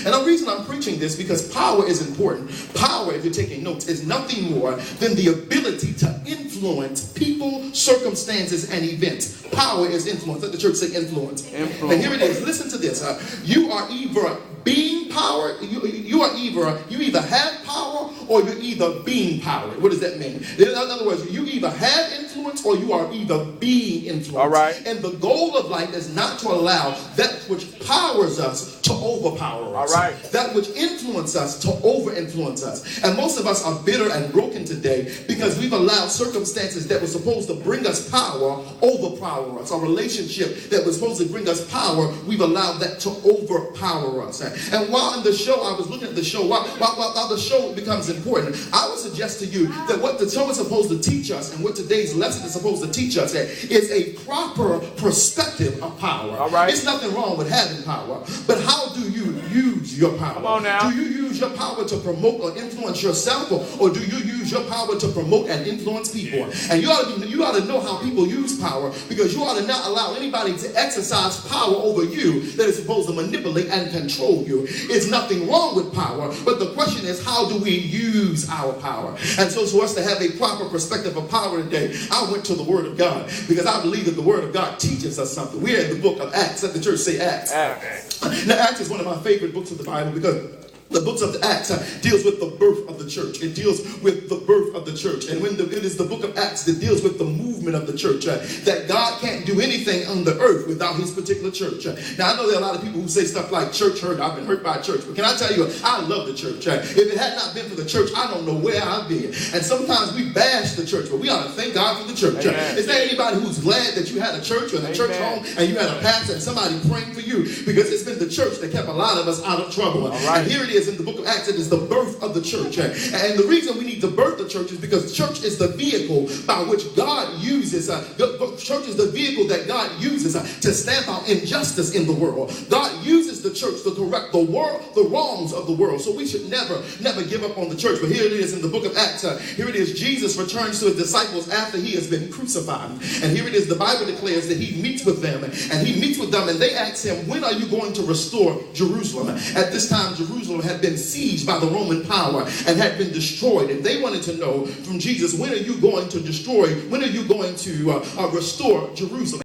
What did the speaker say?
And the reason I'm preaching this, because power is important. Power, if you're taking notes, is nothing more than the ability to influence people, circumstances, and events. Power is influence. Let the church say influence. And here it is. Listen to this. You are either being power, you either have power or you're either being powered. What does that mean? In other words, you either have influence or you are either being influenced. All right. And the goal of life is not to allow that which powers us to overpower us. All right. That which influences us to over-influence us. And most of us are bitter and broken today because we've allowed circumstances that were supposed to bring us power overpower us. A relationship that was supposed to bring us power, we've allowed that to overpower us. And while in the show, I was looking at the show, while the show becomes important, I would suggest to you that what the show is supposed to teach us and what today's lesson is supposed to teach us is a proper perspective of power. All right. It's nothing wrong with having power, but how do you use your power? Come on now. Do you use your power to promote or influence yourself, or do you use your power to promote and influence people? And you ought to know how people use power, because you ought to not allow anybody to exercise power over you that is supposed to manipulate and control you. It's nothing wrong with power, but the question is, how do we use our power? And so for us to have a proper perspective of power today, I went to the Word of God, because I believe that the Word of God teaches us something. We're in the book of Acts. Let the church say Acts. Now, Acts is one of my favorite books of the Bible, because the books of the Acts deals with the birth of the church. It deals with the birth of the church. And it is the book of Acts that deals with the movement of the church. That God can't do anything on the earth without his particular church. Now, I know there are a lot of people who say stuff like church hurt. I've been hurt by a church. But can I tell you, I love the church. If it had not been for the church, I don't know where I'd be. And sometimes we bash the church, but we ought to thank God for the church. Is there anybody who's glad that you had a church or a church home and you had a pastor and somebody praying for you? Because it's been the church that kept a lot of us out of trouble. And here it is in the book of Acts. It is the birth of the church. And the reason we need to birth the church is because the church is the vehicle by which God uses. The church is the vehicle that God uses to stamp out injustice in the world. God uses the church to correct the wrongs of the world. So we should never give up on the church. But here it is in the book of Acts. Here it is. Jesus returns to his disciples after he has been crucified. And here it is. The Bible declares that he meets with them. And he meets with them and they ask him, when are you going to restore Jerusalem? At this time, Jerusalem had been sieged by the Roman power and had been destroyed. And they wanted to know from Jesus, when are you going to restore Jerusalem?